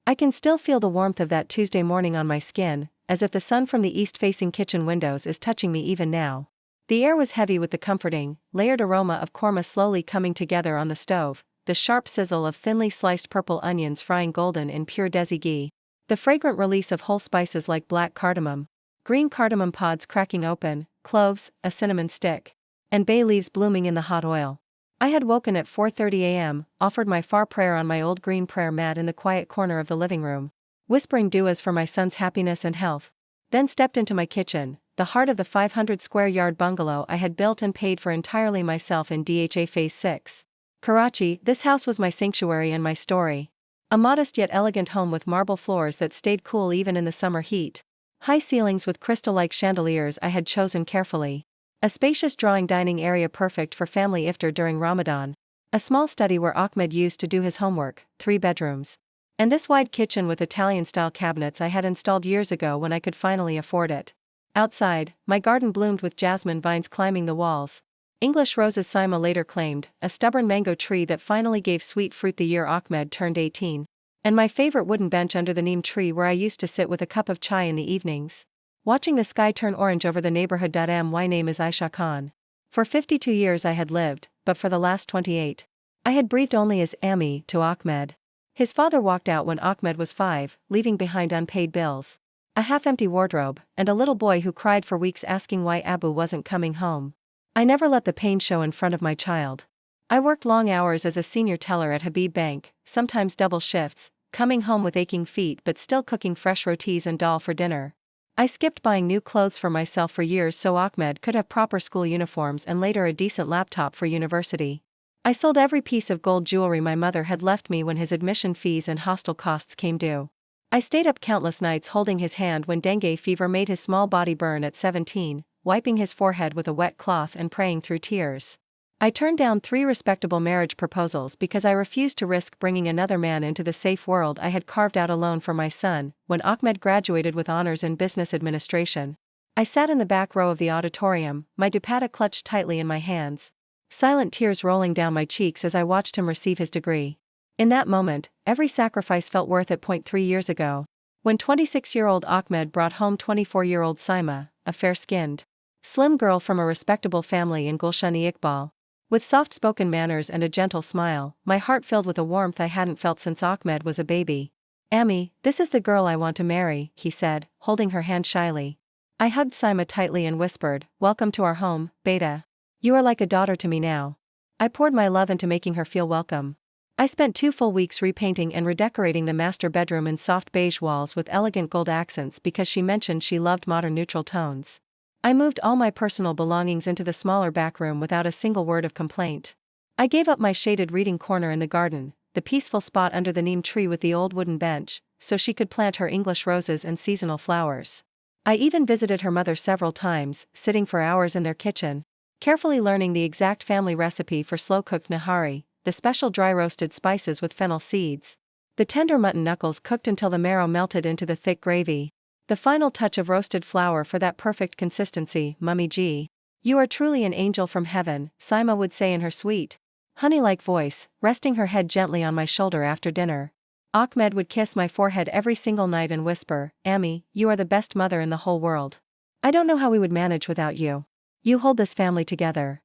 I can still feel the warmth of that Tuesday morning on my skin, as if the sun from the east-facing kitchen windows is touching me even now. The air was heavy with the comforting, layered aroma of korma slowly coming together on the stove, the sharp sizzle of thinly sliced purple onions frying golden in pure desi ghee, the fragrant release of whole spices like black cardamom, green cardamom pods cracking open, cloves, a cinnamon stick, and bay leaves blooming in the hot oil. I had woken at 4:30 a.m., offered my far prayer on my old green prayer mat in the quiet corner of the living room, whispering duas for my son's happiness and health, then stepped into my kitchen, the heart of the 500-square-yard bungalow I had built and paid for entirely myself in DHA Phase 6. Karachi, this house was my sanctuary and my story. A modest yet elegant home with marble floors that stayed cool even in the summer heat. High ceilings with crystal-like chandeliers I had chosen carefully. A spacious drawing dining area perfect for family iftar during Ramadan. A small study where Ahmed used to do his homework, 3 bedrooms. And this wide kitchen with Italian-style cabinets I had installed years ago when I could finally afford it. Outside, my garden bloomed with jasmine vines climbing the walls. English roses, Sima later claimed, a stubborn mango tree that finally gave sweet fruit the year Ahmed turned 18. And my favorite wooden bench under the neem tree where I used to sit with a cup of chai in the evenings, watching the sky turn orange over the neighborhood. My name is Aisha Khan. For 52 years I had lived, but for the last 28, I had breathed only as Ami to Ahmed. His father walked out when Ahmed was 5, leaving behind unpaid bills, a half-empty wardrobe, and a little boy who cried for weeks asking why Abu wasn't coming home. I never let the pain show in front of my child. I worked long hours as a senior teller at Habib Bank, sometimes double shifts, coming home with aching feet but still cooking fresh rotis and dal for dinner. I skipped buying new clothes for myself for years so Ahmed could have proper school uniforms and later a decent laptop for university. I sold every piece of gold jewelry my mother had left me when his admission fees and hostel costs came due. I stayed up countless nights holding his hand when dengue fever made his small body burn at 17, wiping his forehead with a wet cloth and praying through tears. I turned down 3 respectable marriage proposals because I refused to risk bringing another man into the safe world I had carved out alone for my son. When Ahmed graduated with honors in business administration, I sat in the back row of the auditorium, my dupatta clutched tightly in my hands, silent tears rolling down my cheeks as I watched him receive his degree. In that moment, every sacrifice felt worth it. 3 years ago, when 26-year-old Ahmed brought home 24-year-old Sima, a fair-skinned, slim girl from a respectable family in Gulshani-Iqbal, with soft-spoken manners and a gentle smile, my heart filled with a warmth I hadn't felt since Ahmed was a baby. Ami, this is the girl I want to marry, he said, holding her hand shyly. I hugged Sima tightly and whispered, welcome to our home, Beta. You are like a daughter to me now. I poured my love into making her feel welcome. I spent 2 full weeks repainting and redecorating the master bedroom in soft beige walls with elegant gold accents because she mentioned she loved modern neutral tones. I moved all my personal belongings into the smaller back room without a single word of complaint. I gave up my shaded reading corner in the garden, the peaceful spot under the neem tree with the old wooden bench, so she could plant her English roses and seasonal flowers. I even visited her mother several times, sitting for hours in their kitchen, carefully learning the exact family recipe for slow-cooked nahari, the special dry-roasted spices with fennel seeds, the tender mutton knuckles cooked until the marrow melted into the thick gravy, the final touch of roasted flour for that perfect consistency. Mummy G, you are truly an angel from heaven, Sima would say in her sweet, honey-like voice, resting her head gently on my shoulder after dinner. Ahmed would kiss my forehead every single night and whisper, Ami, you are the best mother in the whole world. I don't know how we would manage without you. You hold this family together.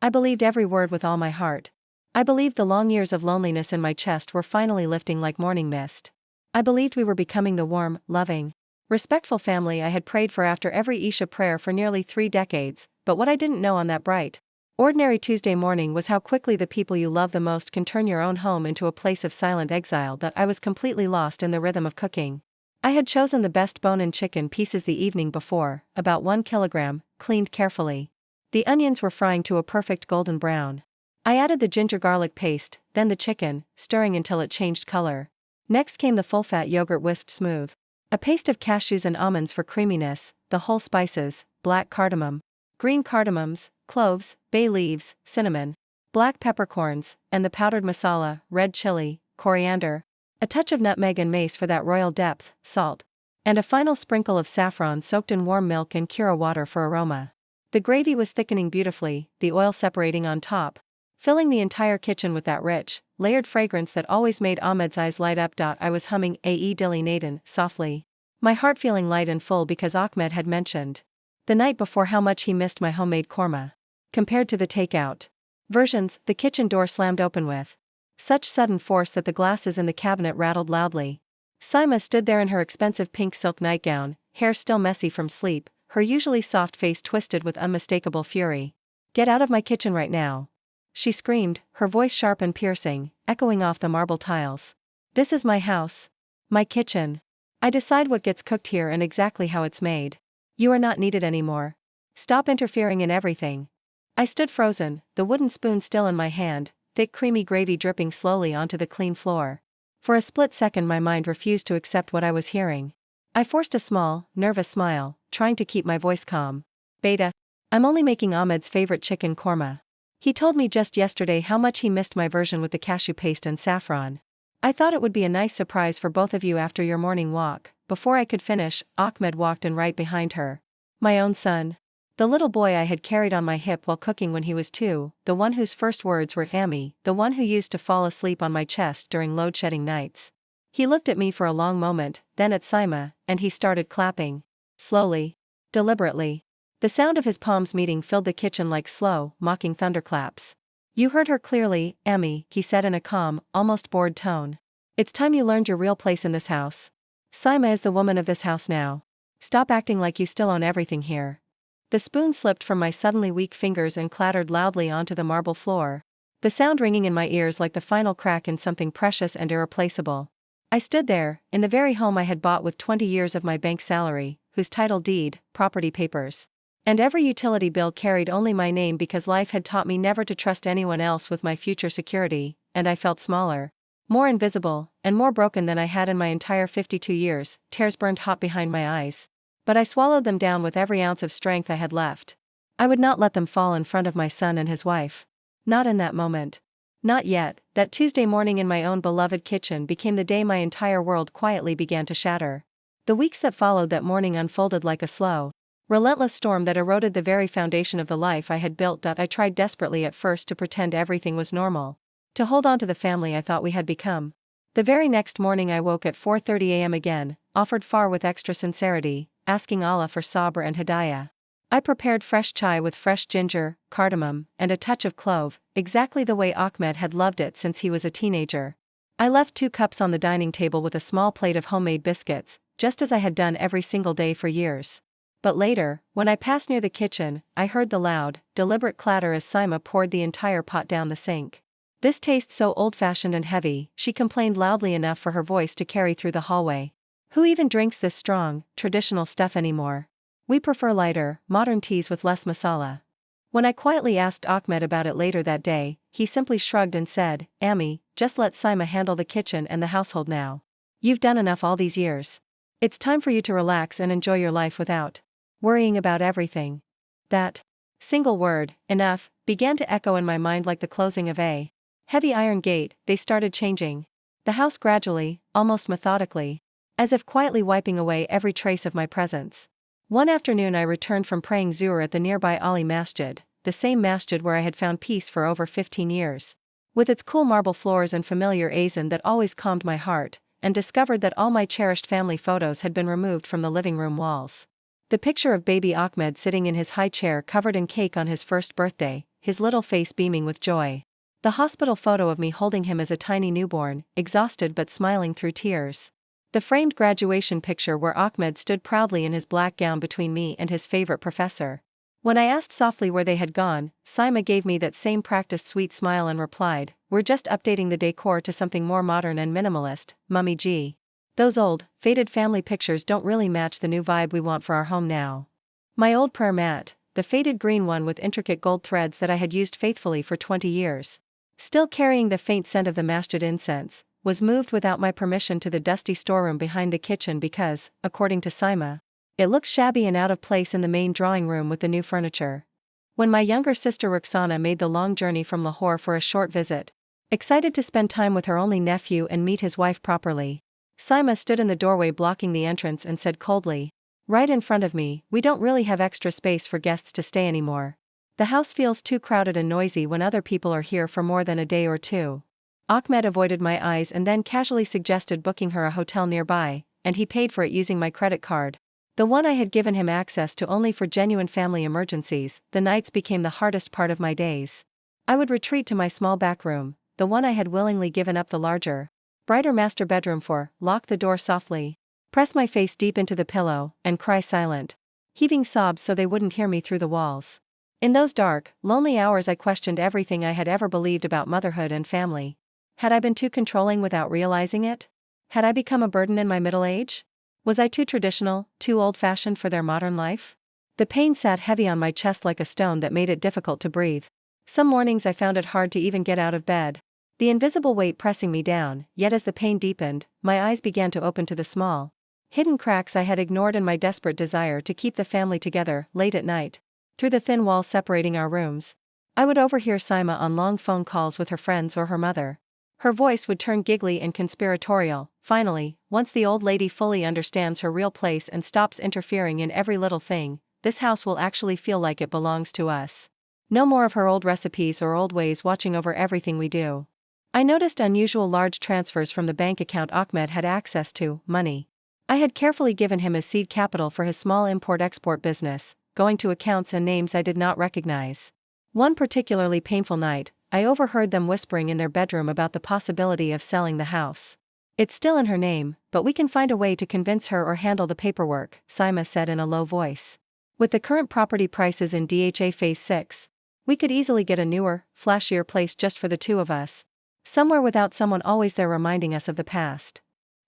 I believed every word with all my heart. I believed the long years of loneliness in my chest were finally lifting like morning mist. I believed we were becoming the warm, loving, respectful family I had prayed for after every Isha prayer for nearly 3 decades, but what I didn't know on that bright, ordinary Tuesday morning was how quickly the people you love the most can turn your own home into a place of silent exile. That I was completely lost in the rhythm of cooking. I had chosen the best bone-in chicken pieces the evening before, about 1 kilogram, cleaned carefully. The onions were frying to a perfect golden brown. I added the ginger garlic paste, then the chicken, stirring until it changed color. Next came the full-fat yogurt whisked smooth. A paste of cashews and almonds for creaminess, the whole spices, black cardamom, green cardamoms, cloves, bay leaves, cinnamon, black peppercorns, and the powdered masala, red chili, coriander, a touch of nutmeg and mace for that royal depth, salt, and a final sprinkle of saffron soaked in warm milk and Kura water for aroma. The gravy was thickening beautifully, the oil separating on top, filling the entire kitchen with that rich, layered fragrance that always made Ahmed's eyes light up. I was humming Ae Dilly Naden softly, my heart feeling light and full because Ahmed had mentioned the night before how much he missed my homemade korma. Compared to the takeout versions, the kitchen door slammed open with such sudden force that the glasses in the cabinet rattled loudly. Saima stood there in her expensive pink silk nightgown, hair still messy from sleep, her usually soft face twisted with unmistakable fury. "Get out of my kitchen right now!" she screamed, her voice sharp and piercing, echoing off the marble tiles. "This is my house. My kitchen. I decide what gets cooked here and exactly how it's made. You are not needed anymore. Stop interfering in everything." I stood frozen, the wooden spoon still in my hand, thick creamy gravy dripping slowly onto the clean floor. For a split second my mind refused to accept what I was hearing. I forced a small, nervous smile, trying to keep my voice calm. "Beta. I'm only making Ahmed's favorite chicken korma. He told me just yesterday how much he missed my version with the cashew paste and saffron. I thought it would be a nice surprise for both of you after your morning walk." Before I could finish, Ahmed walked in right behind her. My own son. The little boy I had carried on my hip while cooking when he was 2, the one whose first words were "Ammi," the one who used to fall asleep on my chest during load-shedding nights. He looked at me for a long moment, then at Saima, and he started clapping. Slowly. Deliberately. The sound of his palms meeting filled the kitchen like slow, mocking thunderclaps. "You heard her clearly, Ammi," he said in a calm, almost bored tone. "It's time you learned your real place in this house. Saima is the woman of this house now. Stop acting like you still own everything here." The spoon slipped from my suddenly weak fingers and clattered loudly onto the marble floor, the sound ringing in my ears like the final crack in something precious and irreplaceable. I stood there, in the very home I had bought with 20 years of my bank salary, whose title deed, property papers, and every utility bill carried only my name because life had taught me never to trust anyone else with my future security, and I felt smaller, more invisible, and more broken than I had in my entire 52 years, tears burned hot behind my eyes. But I swallowed them down with every ounce of strength I had left. I would not let them fall in front of my son and his wife. Not in that moment. Not yet. That Tuesday morning in my own beloved kitchen became the day my entire world quietly began to shatter. The weeks that followed that morning unfolded like a slow, relentless storm that eroded the very foundation of the life I had built. I tried desperately at first to pretend everything was normal, to hold on to the family I thought we had become. The very next morning I woke at 4:30 a.m. again, offered far with extra sincerity, asking Allah for sabr and hidayah. I prepared fresh chai with fresh ginger, cardamom, and a touch of clove, exactly the way Ahmed had loved it since he was a teenager. I left 2 cups on the dining table with a small plate of homemade biscuits, just as I had done every single day for years. But later, when I passed near the kitchen, I heard the loud, deliberate clatter as Saima poured the entire pot down the sink. "This tastes so old-fashioned and heavy," she complained loudly enough for her voice to carry through the hallway. "Who even drinks this strong, traditional stuff anymore? We prefer lighter, modern teas with less masala." When I quietly asked Ahmed about it later that day, he simply shrugged and said, "Ammi, just let Saima handle the kitchen and the household now. You've done enough all these years. It's time for you to relax and enjoy your life without worrying about everything." That single word, enough, began to echo in my mind like the closing of a heavy iron gate. They started changing the house gradually, almost methodically, as if quietly wiping away every trace of my presence. One afternoon I returned from praying Zuhr at the nearby Ali Masjid, the same masjid where I had found peace for over 15 years. With its cool marble floors and familiar azan that always calmed my heart, and discovered that all my cherished family photos had been removed from the living room walls. The picture of baby Ahmed sitting in his high chair covered in cake on his first birthday, his little face beaming with joy. The hospital photo of me holding him as a tiny newborn, exhausted but smiling through tears. The framed graduation picture where Ahmed stood proudly in his black gown between me and his favorite professor. When I asked softly where they had gone, Saima gave me that same practiced sweet smile and replied, "We're just updating the decor to something more modern and minimalist, Mummy G. Those old, faded family pictures don't really match the new vibe we want for our home now." My old prayer mat, the faded green one with intricate gold threads that I had used faithfully for 20 years, still carrying the faint scent of the masjid incense, was moved without my permission to the dusty storeroom behind the kitchen because, according to Saima, it looked shabby and out of place in the main drawing room with the new furniture. When my younger sister Roxana made the long journey from Lahore for a short visit, excited to spend time with her only nephew and meet his wife properly, Saima stood in the doorway blocking the entrance and said coldly, right in front of me, "We don't really have extra space for guests to stay anymore. The house feels too crowded and noisy when other people are here for more than a day or two. Ahmed avoided my eyes and then casually suggested booking her a hotel nearby, and he paid for it using my credit card. The one I had given him access to only for genuine family emergencies. The nights became the hardest part of my days. I would retreat to my small back room, the one I had willingly given up the larger, brighter master bedroom for, lock the door softly, press my face deep into the pillow, and cry silent, heaving sobs so they wouldn't hear me through the walls. In those dark, lonely hours I questioned everything I had ever believed about motherhood and family. Had I been too controlling without realizing it? Had I become a burden in my middle age? Was I too traditional, too old-fashioned for their modern life? The pain sat heavy on my chest like a stone that made it difficult to breathe. Some mornings I found it hard to even get out of bed, the invisible weight pressing me down, yet as the pain deepened, my eyes began to open to the small, hidden cracks I had ignored in my desperate desire to keep the family together. Late at night, through the thin walls separating our rooms, I would overhear Saima on long phone calls with her friends or her mother. Her voice would turn giggly and conspiratorial. Finally, once the old lady fully understands her real place and stops interfering in every little thing, this house will actually feel like it belongs to us. No more of her old recipes or old ways watching over everything we do. I noticed unusual large transfers from the bank account Ahmed had access to, money I had carefully given him as seed capital for his small import-export business, going to accounts and names I did not recognize. One particularly painful night, I overheard them whispering in their bedroom about the possibility of selling the house. It's still in her name, but we can find a way to convince her or handle the paperwork, Saima said in a low voice. With the current property prices in DHA Phase 6, we could easily get a newer, flashier place just for the two of us. Somewhere without someone always there reminding us of the past.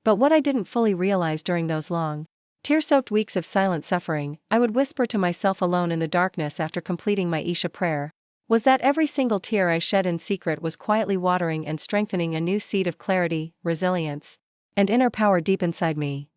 But what I didn't fully realize during those long, tear-soaked weeks of silent suffering, I would whisper to myself alone in the darkness after completing my Isha prayer, was that every single tear I shed in secret was quietly watering and strengthening a new seed of clarity, resilience, and inner power deep inside me.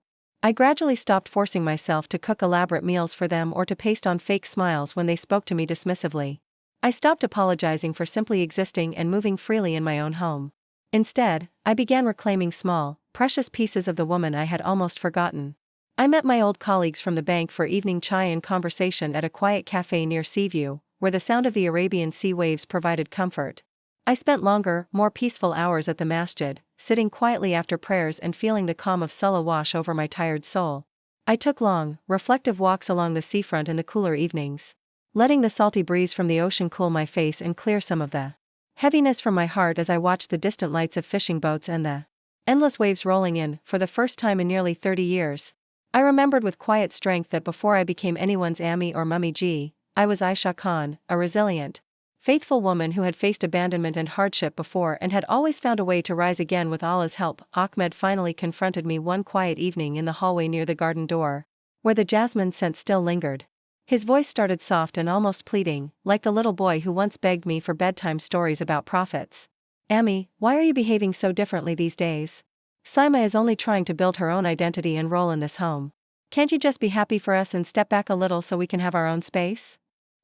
I gradually stopped forcing myself to cook elaborate meals for them or to paste on fake smiles when they spoke to me dismissively. I stopped apologizing for simply existing and moving freely in my own home. Instead, I began reclaiming small, precious pieces of the woman I had almost forgotten. I met my old colleagues from the bank for evening chai and conversation at a quiet cafe near Seaview, where the sound of the Arabian Sea waves provided comfort. I spent longer, more peaceful hours at the masjid, sitting quietly after prayers and feeling the calm of Salah wash over my tired soul. I took long, reflective walks along the seafront in the cooler evenings, letting the salty breeze from the ocean cool my face and clear some of the heaviness from my heart as I watched the distant lights of fishing boats and the endless waves rolling in. For the first time in nearly 30 years, I remembered with quiet strength that before I became anyone's Ammi or Mummy G, I was Aisha Khan, a resilient, faithful woman who had faced abandonment and hardship before and had always found a way to rise again with Allah's help. Ahmed finally confronted me one quiet evening in the hallway near the garden door, where the jasmine scent still lingered. His voice started soft and almost pleading, like the little boy who once begged me for bedtime stories about prophets. Ammi, why are you behaving so differently these days? Saima is only trying to build her own identity and role in this home. Can't you just be happy for us and step back a little so we can have our own space?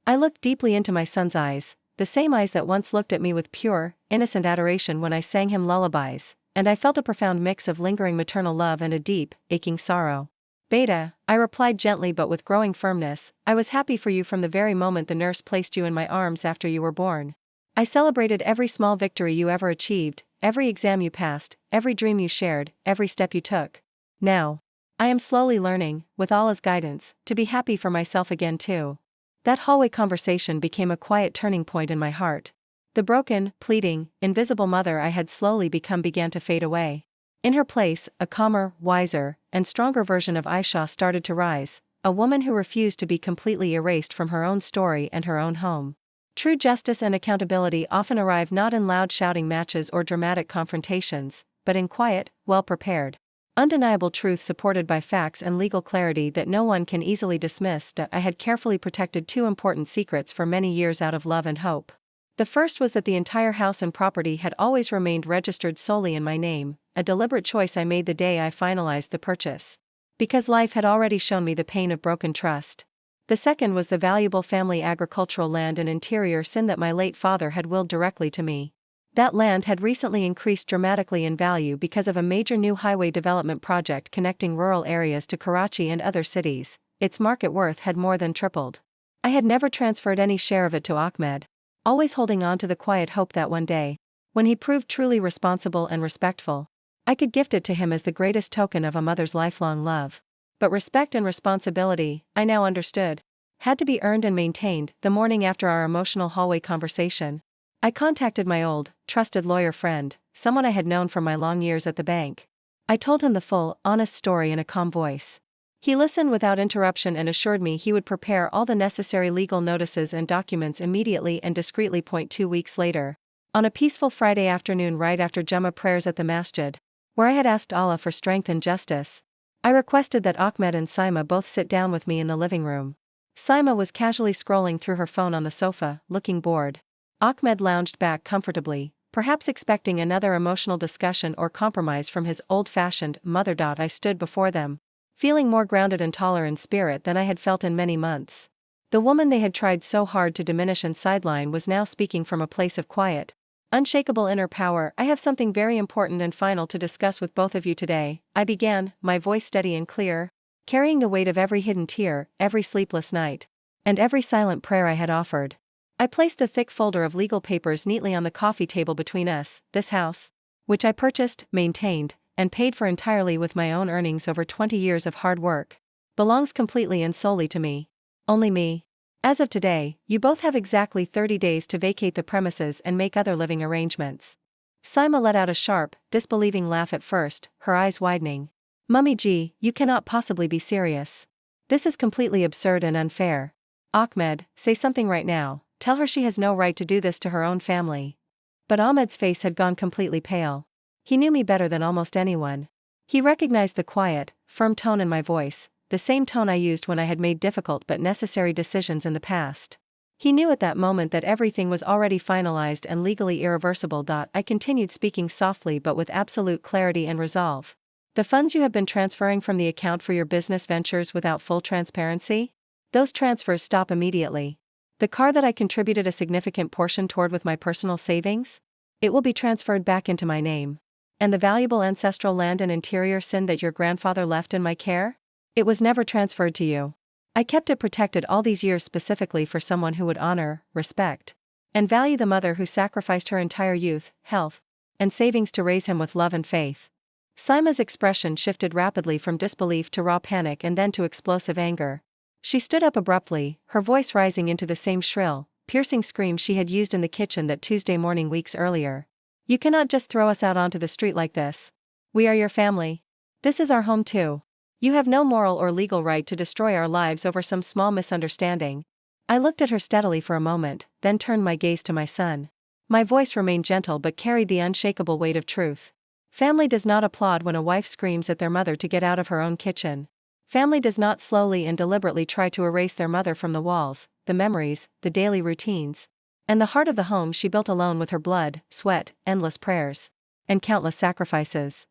I looked deeply into my son's eyes, the same eyes that once looked at me with pure, innocent adoration when I sang him lullabies, and I felt a profound mix of lingering maternal love and a deep, aching sorrow. Beta, I replied gently but with growing firmness, I was happy for you from the very moment the nurse placed you in my arms after you were born. I celebrated every small victory you ever achieved, every exam you passed, every dream you shared, every step you took. Now, I am slowly learning, with Allah's guidance, to be happy for myself again too. That hallway conversation became a quiet turning point in my heart. The broken, pleading, invisible mother I had slowly become began to fade away. In her place, a calmer, wiser, and stronger version of Aisha started to rise, a woman who refused to be completely erased from her own story and her own home. True justice and accountability often arrive not in loud shouting matches or dramatic confrontations, but in quiet, well-prepared, undeniable truth supported by facts and legal clarity that no one can easily dismiss. I had carefully protected two important secrets for many years out of love and hope. The first was that the entire house and property had always remained registered solely in my name, a deliberate choice I made the day I finalized the purchase. Because life had already shown me the pain of broken trust. The second was the valuable family agricultural land and interior sin that my late father had willed directly to me. That land had recently increased dramatically in value because of a major new highway development project connecting rural areas to Karachi and other cities. Its market worth had more than tripled. I had never transferred any share of it to Ahmed, always holding on to the quiet hope that one day, when he proved truly responsible and respectful, I could gift it to him as the greatest token of a mother's lifelong love. But respect and responsibility, I now understood, had to be earned and maintained. The morning after our emotional hallway conversation, I contacted my old, trusted lawyer friend, someone I had known from my long years at the bank. I told him the full, honest story in a calm voice. He listened without interruption and assured me he would prepare all the necessary legal notices and documents immediately and discreetly. 2 weeks later, on a peaceful Friday afternoon right after Jummah prayers at the masjid, where I had asked Allah for strength and justice, I requested that Ahmed and Saima both sit down with me in the living room. Saima was casually scrolling through her phone on the sofa, looking bored. Ahmed lounged back comfortably, perhaps expecting another emotional discussion or compromise from his old-fashioned mother. I stood before them, feeling more grounded and taller in spirit than I had felt in many months. The woman they had tried so hard to diminish and sideline was now speaking from a place of quiet, unshakable inner power. I have something very important and final to discuss with both of you today, I began, my voice steady and clear, carrying the weight of every hidden tear, every sleepless night, and every silent prayer I had offered. I placed the thick folder of legal papers neatly on the coffee table between us. This house, which I purchased, maintained, and paid for entirely with my own earnings over 20 years of hard work, belongs completely and solely to me. Only me. As of today, you both have exactly 30 days to vacate the premises and make other living arrangements. Saima let out a sharp, disbelieving laugh at first, her eyes widening. Mummy G, you cannot possibly be serious. This is completely absurd and unfair. Ahmed, say something right now, tell her she has no right to do this to her own family. But Ahmed's face had gone completely pale. He knew me better than almost anyone. He recognized the quiet, firm tone in my voice, the same tone I used when I had made difficult but necessary decisions in the past. He knew at that moment that everything was already finalized and legally irreversible. I continued speaking softly but with absolute clarity and resolve. The funds you have been transferring from the account for your business ventures without full transparency? Those transfers stop immediately. The car that I contributed a significant portion toward with my personal savings? It will be transferred back into my name. And the valuable ancestral land and interior sin that your grandfather left in my care? It was never transferred to you. I kept it protected all these years specifically for someone who would honor, respect, and value the mother who sacrificed her entire youth, health, and savings to raise him with love and faith. Saima's expression shifted rapidly from disbelief to raw panic and then to explosive anger. She stood up abruptly, her voice rising into the same shrill, piercing scream she had used in the kitchen that Tuesday morning weeks earlier. You cannot just throw us out onto the street like this. We are your family. This is our home too. You have no moral or legal right to destroy our lives over some small misunderstanding. I looked at her steadily for a moment, then turned my gaze to my son. My voice remained gentle but carried the unshakable weight of truth. Family does not applaud when a wife screams at their mother to get out of her own kitchen. Family does not slowly and deliberately try to erase their mother from the walls, the memories, the daily routines, and the heart of the home she built alone with her blood, sweat, endless prayers, and countless sacrifices.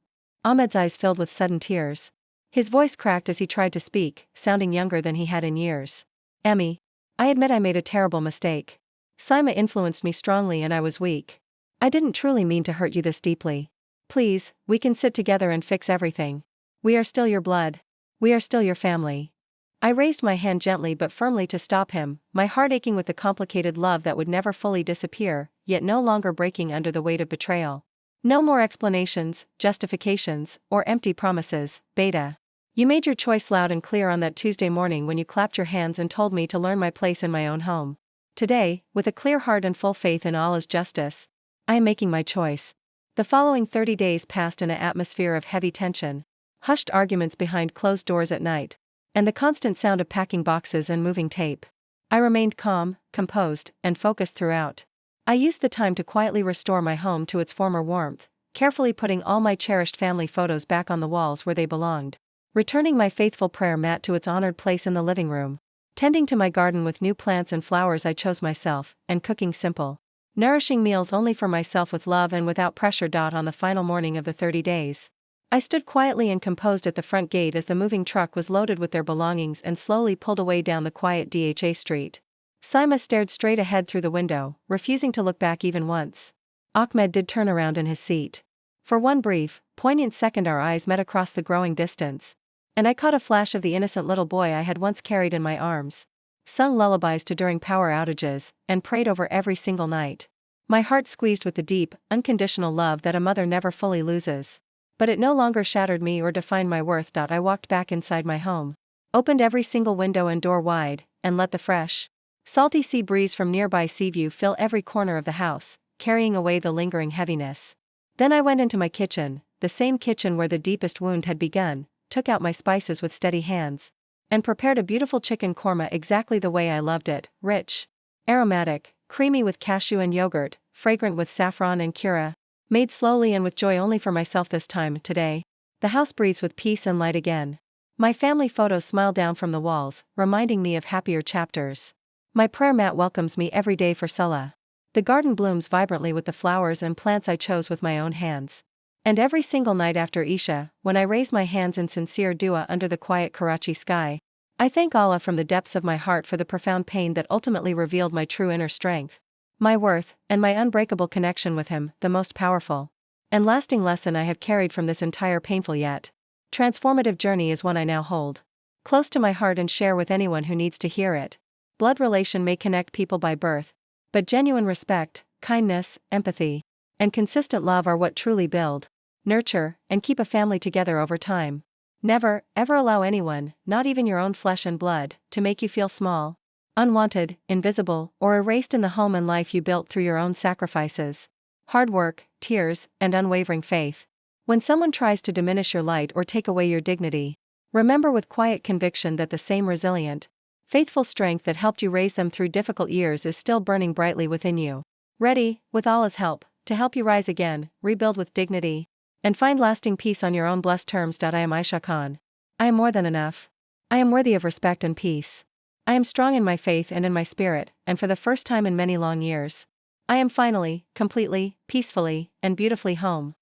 Ahmed's eyes filled with sudden tears. His voice cracked as he tried to speak, sounding younger than he had in years. Emmy, I admit I made a terrible mistake. Saima influenced me strongly and I was weak. I didn't truly mean to hurt you this deeply. Please, we can sit together and fix everything. We are still your blood. We are still your family. I raised my hand gently but firmly to stop him, my heart aching with the complicated love that would never fully disappear, yet no longer breaking under the weight of betrayal. No more explanations, justifications, or empty promises, Beta. You made your choice loud and clear on that Tuesday morning when you clapped your hands and told me to learn my place in my own home. Today, with a clear heart and full faith in Allah's justice, I am making my choice. The following 30 days passed in an atmosphere of heavy tension, hushed arguments behind closed doors at night, and the constant sound of packing boxes and moving tape. I remained calm, composed, and focused throughout. I used the time to quietly restore my home to its former warmth, carefully putting all my cherished family photos back on the walls where they belonged, returning my faithful prayer mat to its honored place in the living room, tending to my garden with new plants and flowers I chose myself, and cooking simple, nourishing meals only for myself with love and without pressure. On the final morning of the 30 days, I stood quietly and composed at the front gate as the moving truck was loaded with their belongings and slowly pulled away down the quiet DHA street. Saima stared straight ahead through the window, refusing to look back even once. Ahmed did turn around in his seat. For one brief, poignant second our eyes met across the growing distance, and I caught a flash of the innocent little boy I had once carried in my arms. sung lullabies to during power outages, and prayed over every single night. My heart squeezed with the deep, unconditional love that a mother never fully loses. But it no longer shattered me or defined my worth. I walked back inside my home, opened every single window and door wide, and let the fresh, salty sea breeze from nearby Seaview fill every corner of the house, carrying away the lingering heaviness. Then I went into my kitchen, the same kitchen where the deepest wound had begun, took out my spices with steady hands, and prepared a beautiful chicken korma exactly the way I loved it, rich, aromatic, creamy with cashew and yogurt, fragrant with saffron and curra, made slowly and with joy only for myself this time. Today, the house breathes with peace and light again. My family photos smile down from the walls, reminding me of happier chapters. My prayer mat welcomes me every day for Salah. The garden blooms vibrantly with the flowers and plants I chose with my own hands. And every single night after Isha, when I raise my hands in sincere dua under the quiet Karachi sky, I thank Allah from the depths of my heart for the profound pain that ultimately revealed my true inner strength, my worth, and my unbreakable connection with Him, the most powerful and lasting lesson I have carried from this entire painful yet transformative journey is one I now hold close to my heart and share with anyone who needs to hear it. Blood relation may connect people by birth, but genuine respect, kindness, empathy, and consistent love are what truly build, nurture, and keep a family together over time. Never, ever allow anyone, not even your own flesh and blood, to make you feel small, unwanted, invisible, or erased in the home and life you built through your own sacrifices, hard work, tears, and unwavering faith. When someone tries to diminish your light or take away your dignity, remember with quiet conviction that the same resilient, faithful strength that helped you raise them through difficult years is still burning brightly within you, ready, with Allah's help, to help you rise again, rebuild with dignity, and find lasting peace on your own blessed terms. I am Aisha Khan. I am more than enough. I am worthy of respect and peace. I am strong in my faith and in my spirit, and for the first time in many long years, I am finally, completely, peacefully, and beautifully home.